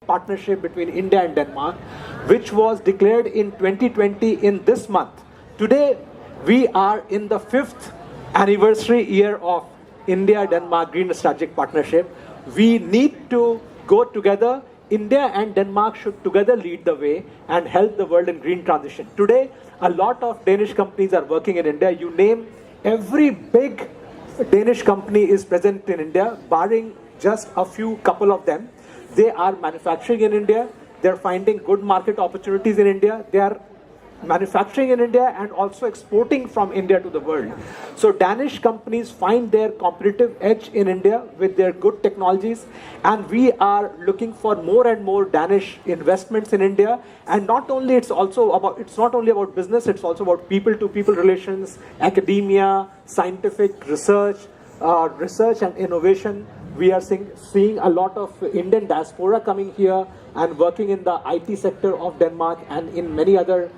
partnership between India and Denmark, which was declared in 2020 in this month. Today, we are in the 5th anniversary year of India-Denmark Green Strategic Partnership. We need to go together. India and Denmark should together lead the way and help the world in green transition. Today, a lot of Danish companies are working in India. You name every big Danish company is present in India, barring just a few couple of them. They are manufacturing in India. They're finding good market opportunities in India. They are manufacturing in India and also exporting from India to the world. So Danish companies find their competitive edge in India with their good technologies, and we are looking for more and more Danish investments in India. And not only it's not only about business, it's also about people-to-people relations, academia, scientific research, research and innovation. We are seeing a lot of Indian diaspora coming here and working in the IT sector of Denmark and in many other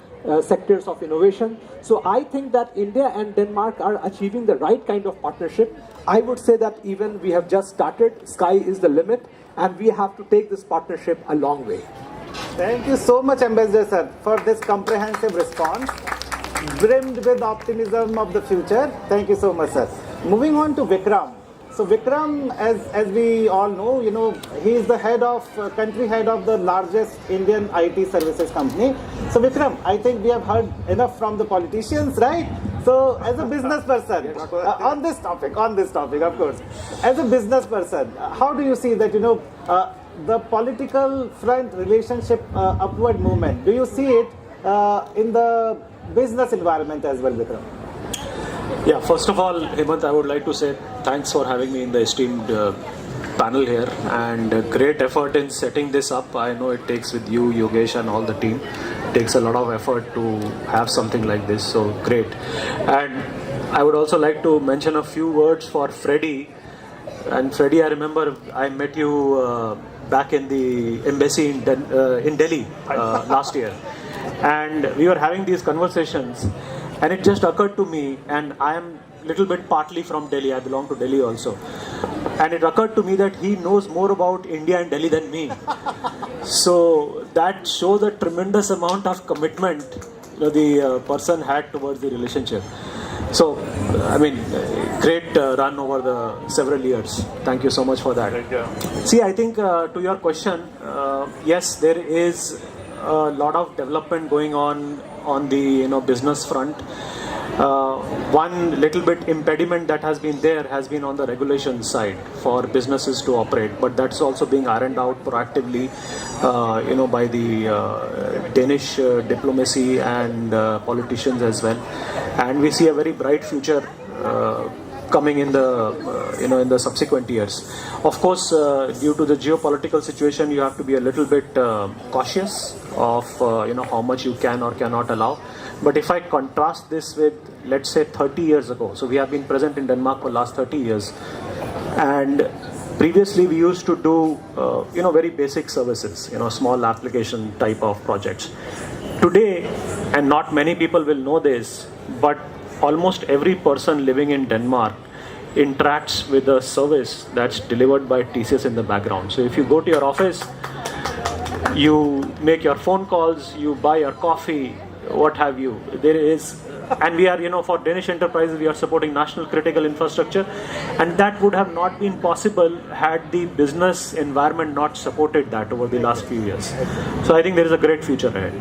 sectors of innovation. So I think that India and Denmark are achieving the right kind of partnership. I would say that even we have just started, sky is the limit, and we have to take this partnership a long way. Thank you so much, Ambassador sir, for this comprehensive response, brimmed with optimism of the future. Thank you so much, sir. Moving on to Vikram. So Vikram, as we all know, he is the country head of the largest Indian IT services company. So Vikram, I think we have heard enough from the politicians, right? So as a business person, on this topic, of course, as a business person, how do you see that, the political front relationship upward movement? Do you see it in the business environment as well, Vikram? Yeah, first of all, Hemant, I would like to say thanks for having me in the esteemed panel here, and great effort in setting this up. I know it takes, with you, Yogesh and all the team, takes a lot of effort to have something like this, so great. And I would also like to mention a few words for Freddie. And Freddie, I remember I met you back in the embassy in Delhi last year, and we were having these conversations. And it just occurred to me, and I am a little bit partly from Delhi, I belong to Delhi also. And it occurred to me that he knows more about India and Delhi than me. So that shows a tremendous amount of commitment the person had towards the relationship. So, I mean, great run over the several years. Thank you so much for that. Thank you. See, I think to your question, yes, there is a lot of development going on the business front. One little bit impediment that has been there has been on the regulation side for businesses to operate, but that's also being ironed out proactively by the Danish diplomacy and politicians as well. And we see a very bright future coming in the in the subsequent years. Of course, due to the geopolitical situation, you have to be a little bit cautious of how much you can or cannot allow. But if I contrast this with, let's say, 30 years ago, so we have been present in Denmark for the last 30 years, and previously we used to do very basic services, small application type of projects. Today, and not many people will know this, but almost every person living in Denmark interacts with a service that's delivered by TCS in the background. So if you go to your office, you make your phone calls, you buy your coffee, what have you. There is, and we are, for Danish enterprises, we are supporting national critical infrastructure, and that would have not been possible had the business environment not supported that over the last few years. So I think there is a great future ahead.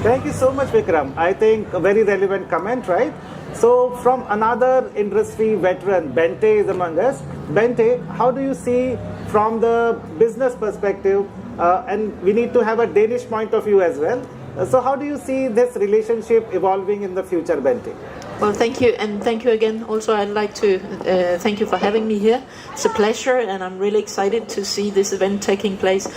Thank you so much, Vikram. I think a very relevant comment, right? So from another industry veteran, Bente is among us. Bente, how do you see from the business perspective, and we need to have a Danish point of view as well. So how do you see this relationship evolving in the future, Bente? Well, thank you, and thank you again. Also, I'd like to thank you for having me here. It's a pleasure, and I'm really excited to see this event taking place.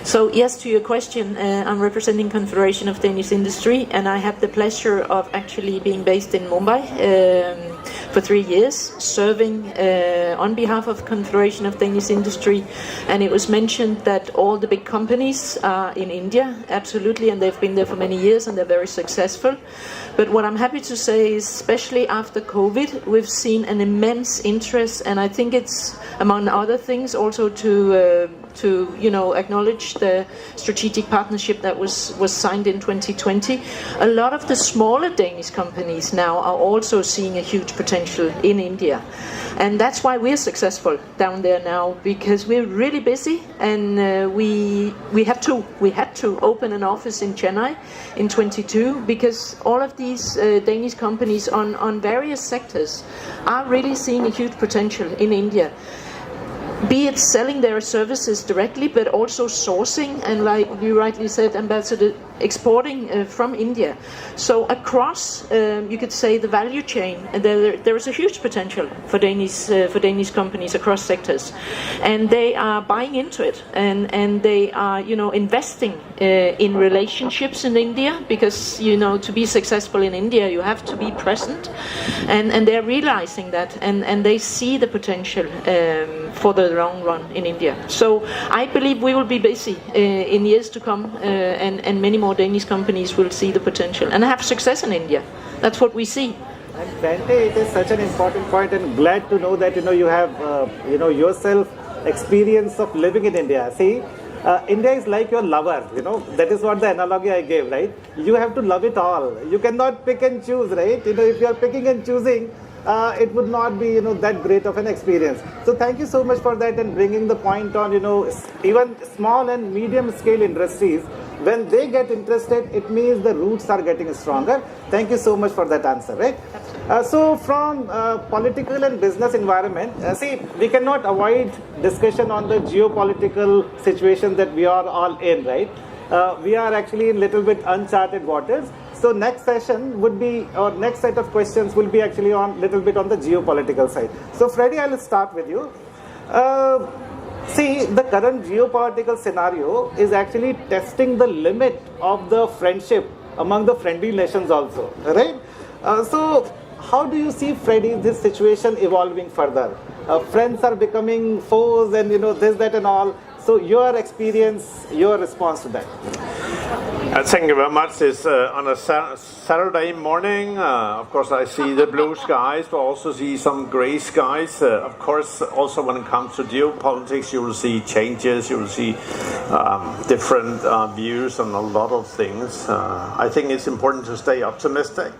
So, yes, to your question, I'm representing Confederation of Danish Industry, and I have the pleasure of actually being based in Mumbai. for 3 years, serving on behalf of Confederation of Danish Industry. And it was mentioned that all the big companies are in India, absolutely, and they've been there for many years and they're very successful. But what I'm happy to say is, especially after COVID, we've seen an immense interest, and I think it's, among other things, also to acknowledge the strategic partnership that was signed in 2020. A lot of the smaller Danish companies now are also seeing a huge potential in India. And that's why we're successful down there now, because we're really busy, and we had to open an office in Chennai in 22, because all of these Danish companies on various sectors are really seeing a huge potential in India. Be it selling their services directly, but also sourcing, and like you rightly said, Ambassador, exporting from India. So across, you could say, the value chain, there is a huge potential for Danish companies across sectors, and they are buying into it, and they are investing in relationships in India, because to be successful in India you have to be present, and they're realizing that, and they see the potential for the long run in India. So I believe we will be busy in years to come, and many more Danish companies will see the potential and have success in India. That's what we see. And Bente, it is such an important point, and glad to know that you have yourself experience of living in India. See, India is like your lover. That is what the analogy I gave, right? You have to love it all. You cannot pick and choose, right? If you are picking and choosing, it would not be that great of an experience. So thank you so much for that, and bringing the point on even small and medium scale industries, when they get interested, it means the roots are getting stronger. Thank you so much for that answer, right? So from political and business environment, see, we cannot avoid discussion on the geopolitical situation that we are all in, right? We are actually in little bit uncharted waters. So next session would be, or next set of questions will be actually on little bit on the geopolitical side. So Freddie, I will start with you. See, the current geopolitical scenario is actually testing the limit of the friendship among the friendly nations also, right? So how do you see, Freddie, this situation evolving further? Friends are becoming foes, and this, that and all. So your experience, your response to that. Thank you very much. It's on a Saturday morning. Of course, I see the blue skies, but also see some gray skies. Of course, also when it comes to geopolitics, you will see changes. You will see different views on a lot of things. I think it's important to stay optimistic.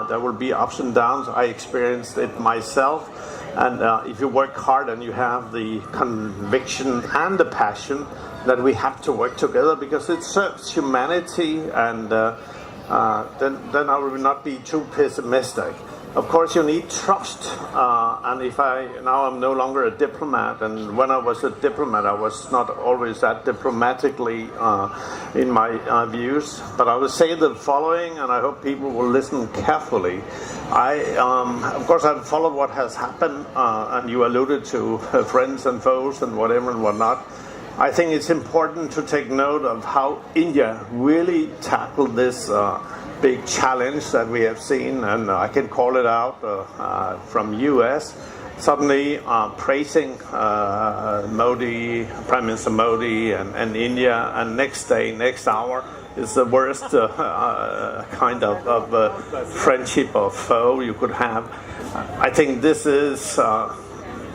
There will be ups and downs. I experienced it myself. And if you work hard and you have the conviction and the passion, that we have to work together because it serves humanity, and then I will not be too pessimistic. Of course, you need trust, and now I'm no longer a diplomat, and when I was a diplomat, I was not always that diplomatically in my views. But I will say the following, and I hope people will listen carefully. Of course, I've followed what has happened, and you alluded to friends and foes and whatever and whatnot. I think it's important to take note of how India really tackled this big challenge that we have seen, and I can call it out from US. Suddenly praising Modi, Prime Minister Modi and India, and next hour is the worst kind of friendship or foe you could have. I think this is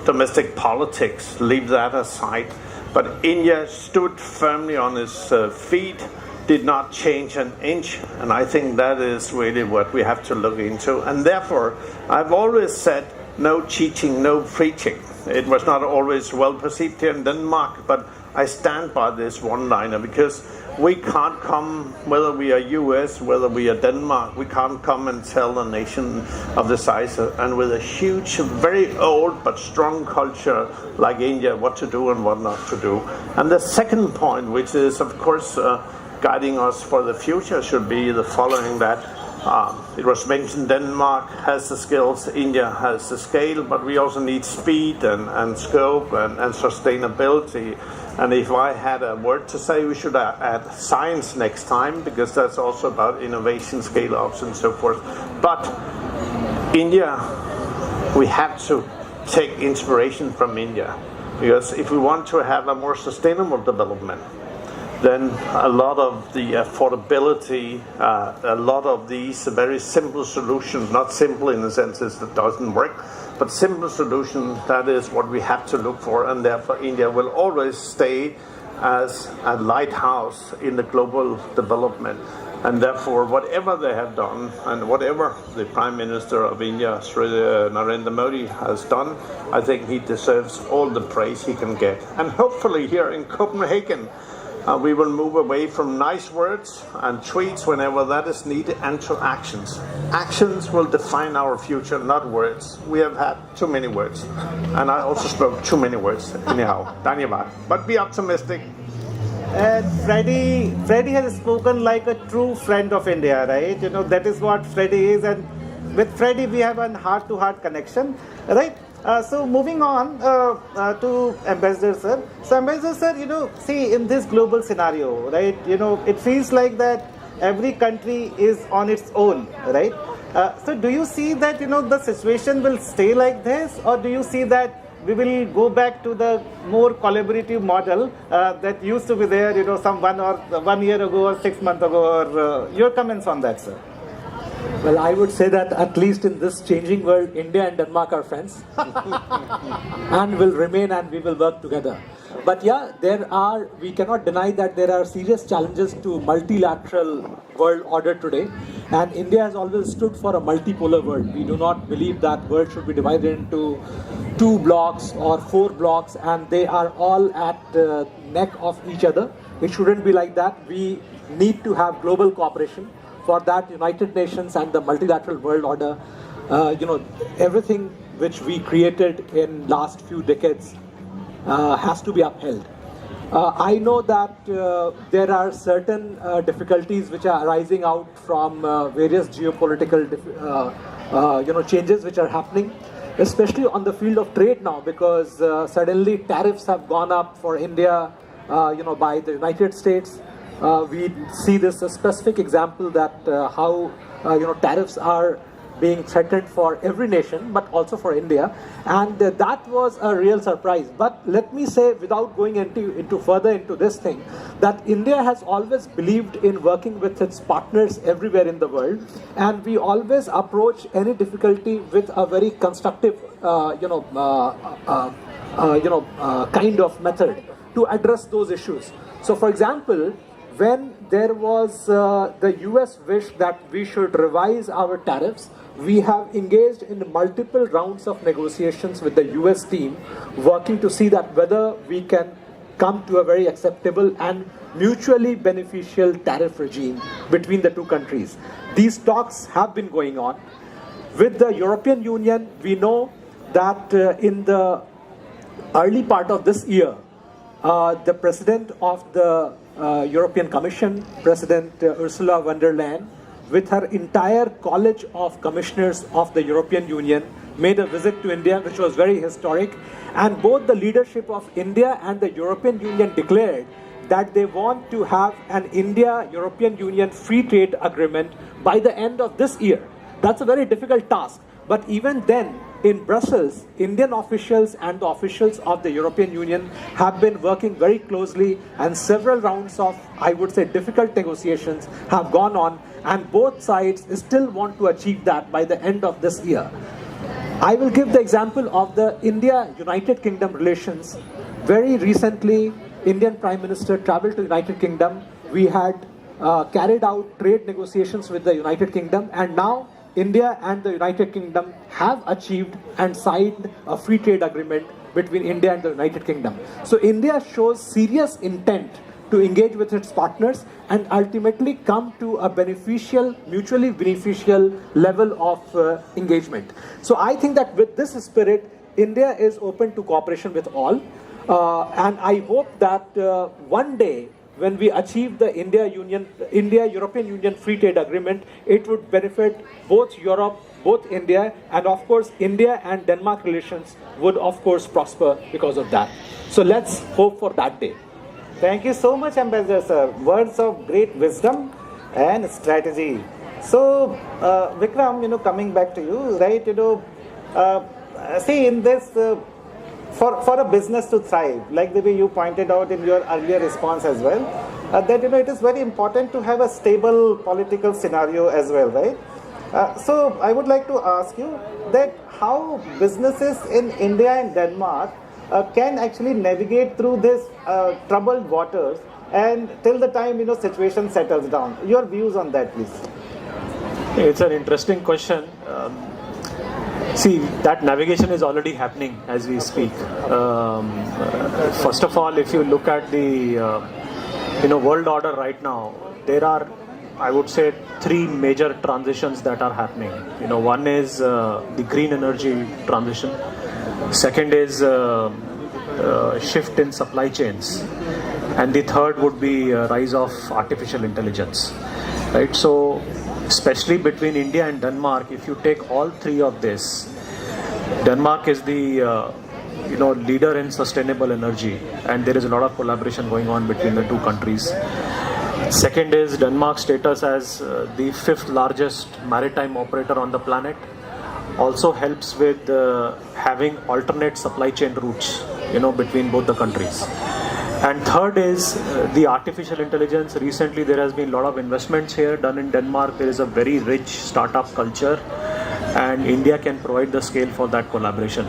domestic politics, leave that aside. But India stood firmly on its feet, did not change an inch, and I think that is really what we have to look into. And therefore, I've always said, no cheating, no preaching. It was not always well perceived here in Denmark, but I stand by this one-liner, because we can't come, whether we are US, whether we are Denmark, we can't come and tell a nation of the size and with a huge, very old but strong culture like India what to do and what not to do. And the second point, which is of course guiding us for the future, should be the following, that it was mentioned Denmark has the skills, India has the scale, but we also need speed and scope and sustainability. And if I had a word to say, we should add science next time, because that's also about innovation, scale-ups and so forth. But India we have to take inspiration from India, because if we want to have a more sustainable development, then a lot of the affordability, a lot of these very simple solutions, not simple in the sense that it doesn't work, but simple solutions, that is what we have to look for, and therefore India will always stay as a lighthouse in the global development. And therefore, whatever they have done, and whatever the Prime Minister of India, Sri Narendra Modi, has done, I think he deserves all the praise he can get. And hopefully here in Copenhagen, we will move away from nice words and tweets whenever that is needed, and to actions. Actions will define our future, not words. We have had too many words. And I also spoke too many words, anyhow. Dhanyavad. But be optimistic. And Freddie has spoken like a true friend of India, right? You know, that is what Freddie is, and with Freddie we have a heart-to-heart connection, right? So moving on to Ambassador Sir. So Ambassador Sir, you know, see, in this global scenario, right, you know, it feels like that every country is on its own, right? So do you see that, you know, the situation will stay like this, or do you see that we will go back to the more collaborative model that used to be there, you know, some 1 year ago or 6 months ago, or your comments on that, sir? Well, I would say that at least in this changing world, India and Denmark are friends and will remain, and we will work together. But yeah, we cannot deny that there are serious challenges to multilateral world order today, and India has always stood for a multipolar world. We do not believe that world should be divided into 2 blocks or 4 blocks, and they are all at the neck of each other. It shouldn't be like that. We need to have global cooperation. For that, United Nations and the multilateral world order, you know, everything which we created in last few decades has to be upheld. I know that there are certain difficulties which are arising out from various geopolitical you know, changes which are happening, especially on the field of trade now, because suddenly tariffs have gone up for India, you know, by the United States. We see this a specific example that how you know, tariffs are being threatened for every nation, but also for India, and that was a real surprise. But let me say, without going into further into this thing, that India has always believed in working with its partners everywhere in the world, and we always approach any difficulty with a very constructive you know, kind of method to address those issues. So, for example, when there was the US wish that we should revise our tariffs, we have engaged in multiple rounds of negotiations with the US team, working to see that whether we can come to a very acceptable and mutually beneficial tariff regime between the 2 countries. These talks have been going on. With the European Union, we know that in the early part of this year, the President of the European Commission, President Ursula von der Leyen, with her entire College of Commissioners of the European Union, made a visit to India, which was very historic. And both the leadership of India and the European Union declared that they want to have an India-European Union free trade agreement by the end of this year. That's a very difficult task. But even then, in Brussels, Indian officials and the officials of the European Union have been working very closely, and several rounds of, I would say, difficult negotiations have gone on, and both sides still want to achieve that by the end of this year. I will give the example of the India-United Kingdom relations. Very recently, Indian Prime Minister traveled to United Kingdom. We had carried out trade negotiations with the United Kingdom, and now India and the United Kingdom have achieved and signed a free trade agreement between India and the United Kingdom. So India shows serious intent to engage with its partners and ultimately come to a beneficial, mutually beneficial level of engagement. So I think that with this spirit, India is open to cooperation with all. And I hope that one day, when we achieve the India-European Union free trade agreement, it would benefit both Europe, both India, and of course India and Denmark relations would of course prosper because of that. So let's hope for that day. Thank you so much, Ambassador sir. Words of great wisdom and strategy. So Vikram, coming back to you, right, see, in this, for a business to thrive, like the way you pointed out in your earlier response as well, that it is very important to have a stable political scenario as well, right? So I would like to ask you that how businesses in India and Denmark can actually navigate through this troubled waters and till the time situation settles down. Your views on that, please. It's an interesting question. See, that navigation is already happening as we speak. First of all, if you look at the world order right now, there are, I would say, three major transitions that are happening. One is the green energy transition. Second is shift in supply chains, and the third would be rise of artificial intelligence. Right. So, especially between India and Denmark, if you take all three of this, Denmark is the leader in sustainable energy, and there is a lot of collaboration going on between the two countries. Second is Denmark's status as the fifth largest maritime operator on the planet also helps with having alternate supply chain routes, between both the countries. And third is the artificial intelligence. Recently there has been a lot of investments here done in Denmark. There is a very rich startup culture, and India can provide the scale for that collaboration.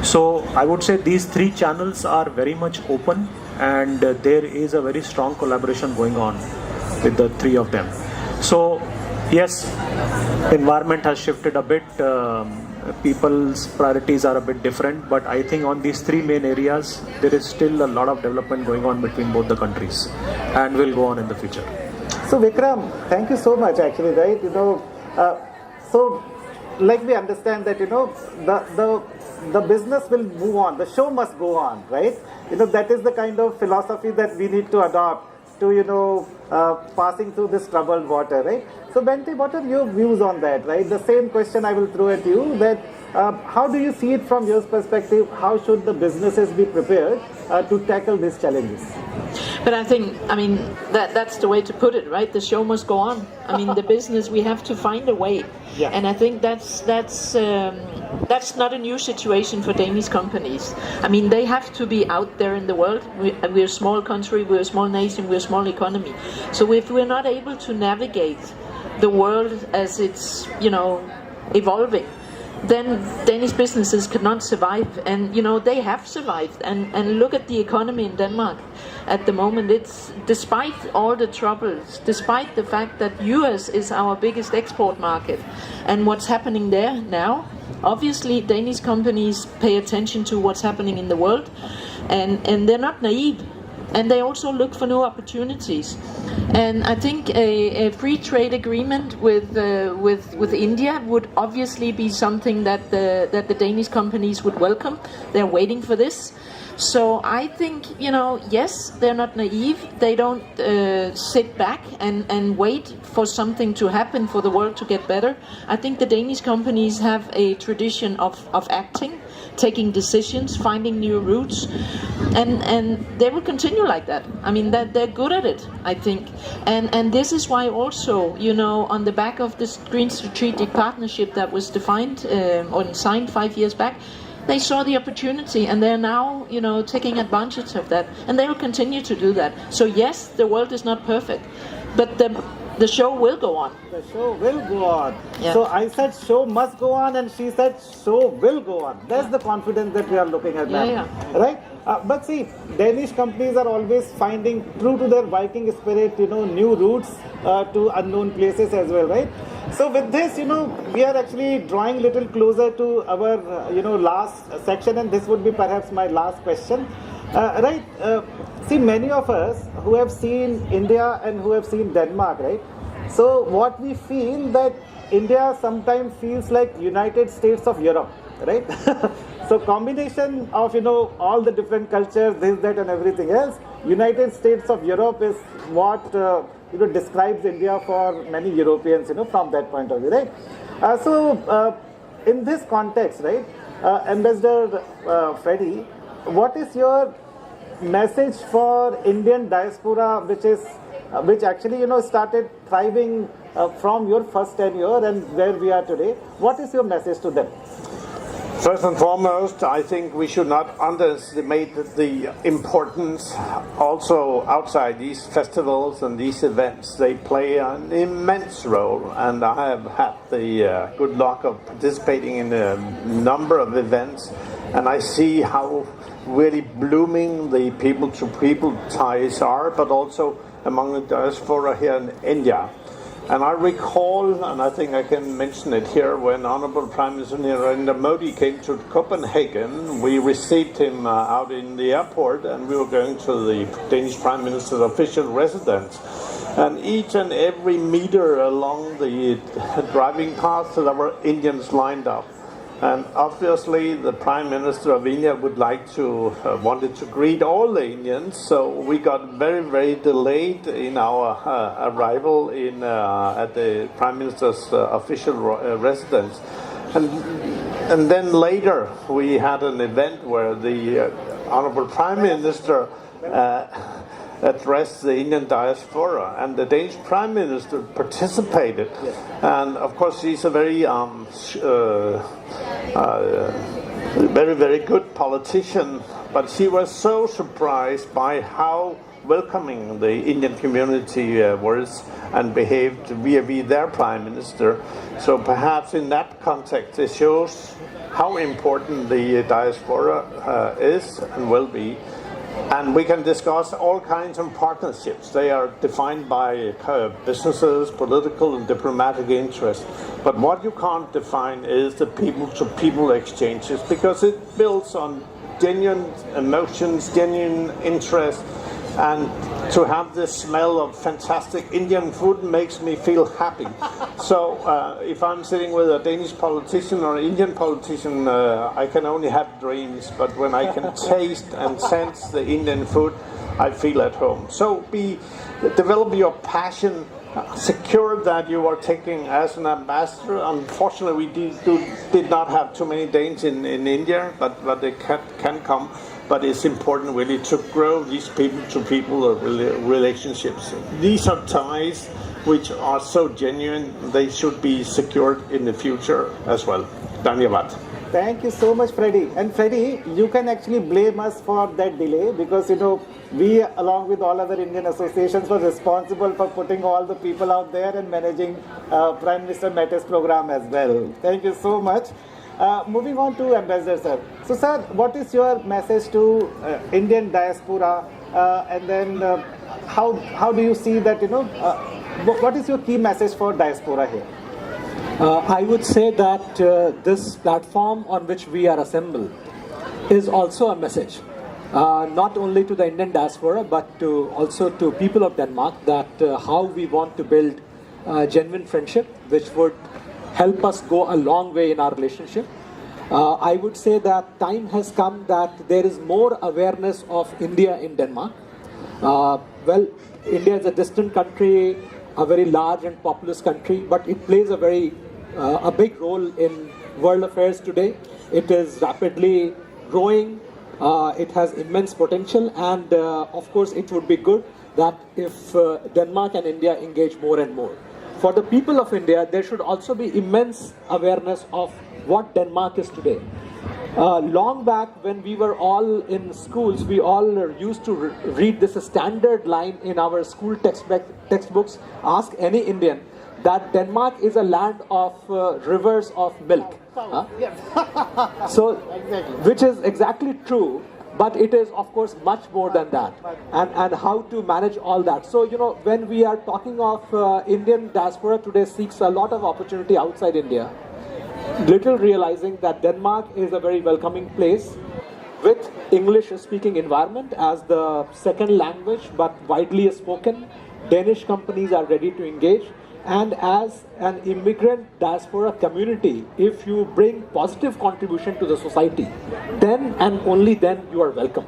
So I would say these three channels are very much open, and there is a very strong collaboration going on with the three of them. So yes, environment has shifted a bit, people's priorities are a bit different, but I think on these three main areas there is still a lot of development going on between both the countries, and will go on in the future. So Vikram, thank you so much actually, right? So like we understand that the business will move on, the show must go on, right? That is the kind of philosophy that we need to adopt to passing through this troubled water, right? So Bente, what are your views on that, right? The same question I will throw at you, that how do you see it from your perspective? How should the businesses be prepared to tackle these challenges? But I think, that's the way to put it, right? The show must go on. The business, we have to find a way. Yeah. And I think that's not a new situation for Danish companies. They have to be out there in the world. We're a small country, we're a small nation, we're a small economy. So if we're not able to navigate the world as it's, evolving, then Danish businesses cannot survive. And they have survived. And look at the economy in Denmark at the moment. It's, despite all the troubles, despite the fact that US is our biggest export market, and what's happening there now, obviously Danish companies pay attention to what's happening in the world, and they're not naive. And they also look for new opportunities. And I think a free trade agreement with India would obviously be something that the Danish companies would welcome. They're waiting for this. So I think, yes, they're not naive. They don't sit back and wait for something to happen for the world to get better. I think the Danish companies have a tradition of acting, taking decisions, finding new routes, and they will continue like that. That they're good at it, I think. And this is why also, on the back of this Green Strategic Partnership that was defined or signed 5 years back, they saw the opportunity, and they're now, taking advantage of that, and they will continue to do that. So yes, the world is not perfect, but the show will go on. The show will go on. Yeah. So I said show must go on, and she said show will go on. That's the confidence that we are looking at now. Yeah. Right? But see, Danish companies are always finding, true to their Viking spirit, new routes to unknown places as well, right? So with this, we are actually drawing little closer to our, last section, and this would be perhaps my last question. Right? See, many of us who have seen India and who have seen Denmark, right? So what we feel that India sometimes feels like United States of Europe, right? So combination of, all the different cultures, this, that, and everything else, United States of Europe is what, describes India for many Europeans, from that point of view, right? So in this context, right, Ambassador Freddie, what is your message for Indian diaspora, which actually, started thriving from your first tenure and where we are today? What is your message to them? First and foremost, I think we should not underestimate the importance also outside these festivals and these events. They play an immense role, and I have had the good luck of participating in a number of events, and I see how really blooming the people-to-people ties are, but also among the diaspora here in India. And I recall, and I think I can mention it here, when Honorable Prime Minister Narendra Modi came to Copenhagen, we received him out in the airport, and we were going to the Danish Prime Minister's official residence. And each and every meter along the driving path, there were Indians lined up. And obviously, the Prime Minister of India would like to wanted to greet all the Indians, so we got very, very delayed in our arrival at the Prime Minister's official residence. And then later, we had an event where the Honorable Prime Minister addressed the Indian diaspora, and the Danish Prime Minister participated. Yes. And of course, he's a very, very good politician. But she was so surprised by how welcoming the Indian community was and behaved vis-a-vis their Prime Minister. So perhaps in that context, it shows how important the diaspora is and will be. And we can discuss all kinds of partnerships. They are defined by businesses, political and diplomatic interests. But what you can't define is the people-to-people exchanges, because it builds on genuine emotions, genuine interest. And to have the smell of fantastic Indian food makes me feel happy. So if I'm sitting with a Danish politician or an Indian politician, I can only have dreams. But when I can taste and sense the Indian food, I feel at home. So develop your passion, secure that you are taking as an ambassador. Unfortunately, we did not have too many Danes in India, but they can come. But it's important really to grow these people-to-people relationships. These are ties which are so genuine, they should be secured in the future as well. Dhanyavad. Thank you so much, Freddie. And Freddie, you can actually blame us for that delay, because we, along with all other Indian associations, were responsible for putting all the people out there and managing Prime Minister Matte's program as well. Thank you so much. Moving on to Ambassador Sir. So Sir, what is your message to Indian diaspora, and then how do you see that, what is your key message for diaspora here? I would say that this platform on which we are assembled is also a message, not only to the Indian diaspora, but also to people of Denmark, that how we want to build genuine friendship, which would help us go a long way in our relationship. I would say that time has come that there is more awareness of India in Denmark. Well, India is a distant country, a very large and populous country, but it plays a big role in world affairs today. It is rapidly growing, it has immense potential, and of course it would be good that if Denmark and India engage more and more. For the people of India, there should also be immense awareness of what Denmark is today. Long back, when we were all in schools, we all used to read this standard line in our school textbooks, ask any Indian, that Denmark is a land of rivers of milk. So, which is exactly true. But it is, of course, much more than that, and how to manage all that. So, when we are talking of Indian diaspora today seeks a lot of opportunity outside India, little realizing that Denmark is a very welcoming place with English-speaking environment as the second language, but widely spoken. Danish companies are ready to engage. And as an immigrant diaspora community, if you bring positive contribution to the society, then and only then you are welcome.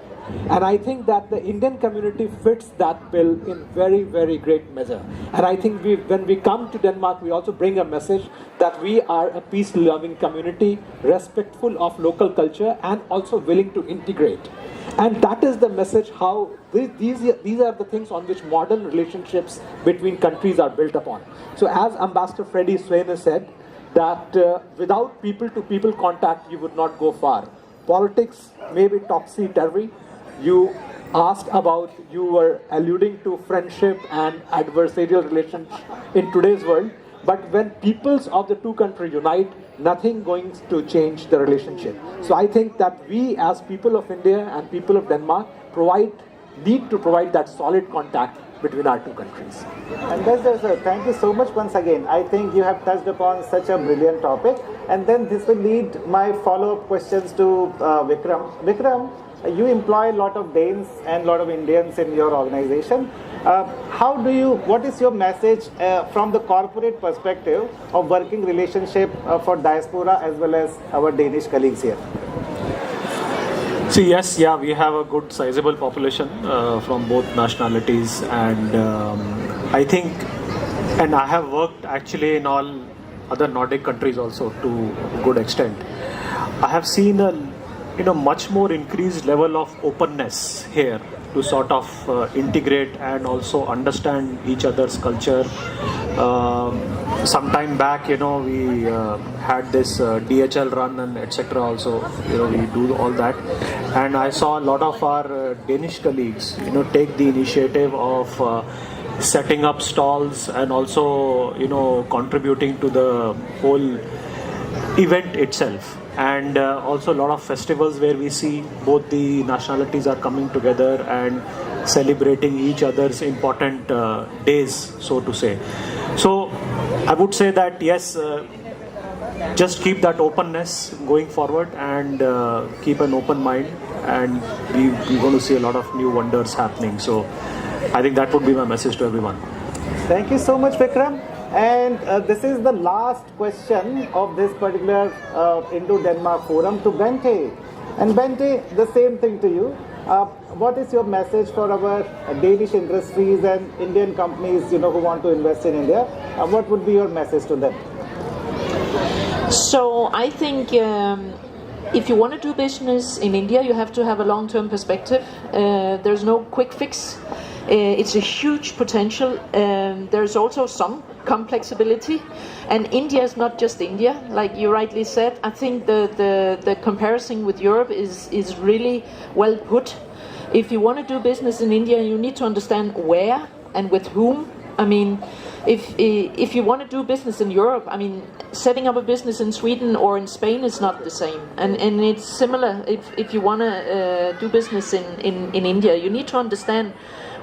And I think that the Indian community fits that bill in very, very great measure. And I think when we come to Denmark, we also bring a message that we are a peace-loving community, respectful of local culture, and also willing to integrate. And that is the message, how these are the things on which modern relationships between countries are built upon. So as Ambassador Freddie Swain has said, that without people-to-people contact, you would not go far. Politics may be topsy-turvy. You asked about, you were alluding to friendship and adversarial relations in today's world. But when peoples of the two countries unite, nothing going to change the relationship. So I think that we as people of India and people of Denmark need to provide that solid contact between our two countries. Ambassador sir, thank you so much once again. I think you have touched upon such a brilliant topic, and then this will lead my follow-up questions to Vikram. Vikram, you employ a lot of Danes and a lot of Indians in your organization. What is your message from the corporate perspective of working relationship for diaspora as well as our Danish colleagues here? See, yes, yeah, we have a good sizable population from both nationalities, and I think, and I have worked actually in all other Nordic countries also to a good extent. I have seen a much more increased level of openness here to sort of integrate and also understand each other's culture. Some time back, we had this DHL run and etc. also, we do all that. And I saw a lot of our Danish colleagues, take the initiative of setting up stalls and also, contributing to the whole event itself. And also a lot of festivals where we see both the nationalities are coming together and celebrating each other's important days, so to say. So I would say that yes, just keep that openness going forward and keep an open mind, and we're going to see a lot of new wonders happening. So I think that would be my message to everyone. Thank you so much, Vikram. And this is the last question of this particular Indo-Denmark forum to Bente. And Bente, the same thing to you. What is your message for our Danish industries and Indian companies, who want to invest in India? What would be your message to them? So I think if you want to do business in India, you have to have a long-term perspective. There's no quick fix. It's a huge potential. There's also some complexity, and India is not just India, like you rightly said. I think the comparison with Europe is really well put. If you want to do business in India, you need to understand where and with whom. I mean, if you want to do business in Europe, I mean, setting up a business in Sweden or in Spain is not the same, and it's similar. If you want to do business in India, you need to understand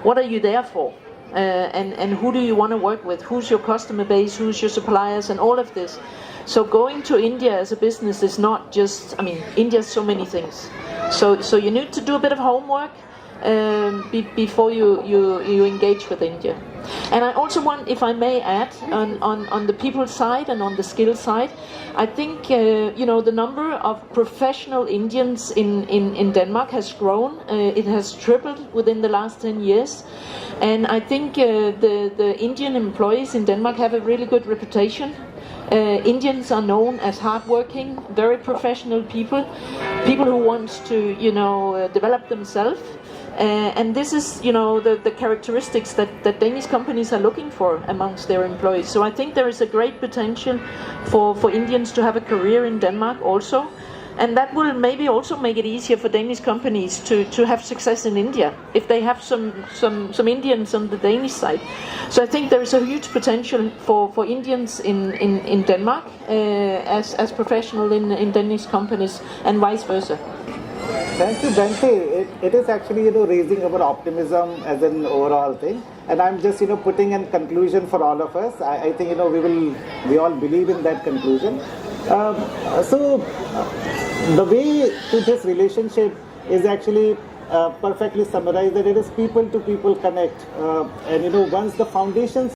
what are you there for. And who do you want to work with? Who's your customer base? Who's your suppliers? And all of this. So going to India as a business is not just, India is so many things. So you need to do a bit of homework before you engage with India. And I also want, if I may add, on the people side and on the skill side, I think the number of professional Indians in Denmark has grown. It has tripled within the last 10 years. And I think the Indian employees in Denmark have a really good reputation. Indians are known as hardworking, very professional people who want to, develop themselves. And this is, the characteristics that Danish companies are looking for amongst their employees. So I think there is a great potential for Indians to have a career in Denmark also. And that will maybe also make it easier for Danish companies to have success in India, if they have some Indians on the Danish side. So I think there is a huge potential for Indians in Denmark as professional in Danish companies, and vice versa. Thank you, Bente. It is actually, raising our optimism as an overall thing. And I'm just, putting in conclusion for all of us. I think, we all believe in that conclusion. So the way to this relationship is actually perfectly summarized, that it is people to people connect. And, once the foundations